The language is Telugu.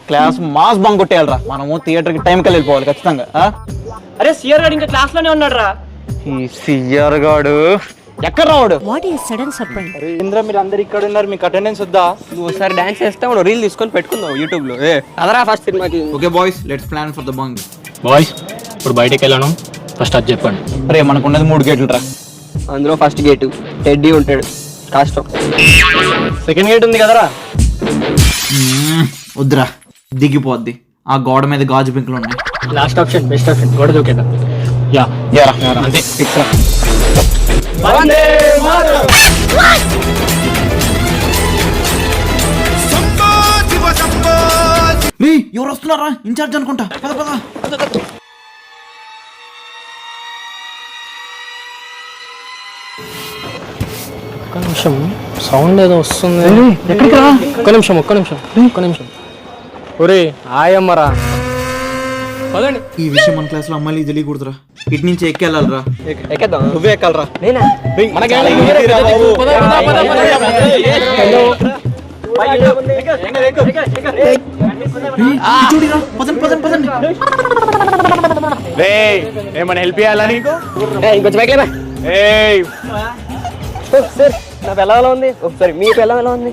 క్లాస్ మాస్ బంక్ కొట్టేయాలరా, మనము థియేటర్ కి టైం కి వెళ్ళిపోవాలి ఖచ్చితంగా. అరే సిఆర్ గారు ఇంకా క్లాస్ లోనే ఉన్నాడు రా. ఈ సిఆర్ గాడు ఎక్కడ రావాడు? What is sudden surprise? Indra మీరు అందరు ఇక్కడ ఉన్నారు, మీకు అటెండెన్స్ వద్దా? నువ్వు ఒకసారి డాన్స్ చేస్తావు, రీల్ తీసుకొని పెట్టుకుందాం యూట్యూబ్ లో. అదరా ఫస్ట్ సినిమాకి. Okay boys, let's plan for the bunk. Boys ఇప్పుడు బయటకు వెళ్ళాను, ఫస్ట్ అది చెప్పండి. అరే మనకున్నది 3 గేట్లు రా. అందులో ఫస్ట్ గేటు టెడ్డీ ఉంటాడు, కాస్టం. సెకండ్ గేట్ ఉంది కదరా. వద్దురా, దిగిపోద్ది. ఆ గోడ మీద గాజు పెంకులు ఉన్నాయి. లాస్ట్ ఆప్షన్, బెస్ట్ ఆప్షన్, గోడ దూకేద్దాం. యా అంతే ఫిక్స్ రా. ఎవరు వస్తున్నారా? ఇన్ఛార్జ్ అనుకుంటా. పద పద. ఒక్క నిమిషం, సౌండ్ ఏదో వస్తుంది. ఎక్కడికి రా? ఒక్క నిమిషం. ఒరే ఆయమ్మరా, పదండి. ఈ విషయం మన క్లాస్ లో అమ్మాయిలు తెలియకూడదురా. ఇటు నుంచి ఎక్కెళ్ళాలరా. ఎక్కేద్దాం. నువ్వే ఎక్కాలరా. నేనా? చూడిరా, పదండి పదండి పదండి. ఏమన్నా హెల్ప్ చేయాలా నీకు? ఇంకొంచెం బైక్లే. సార్ నా పిల్ల ఎలా ఉంది? ఒకసారి మీ పిల్ల ఎలా ఉంది?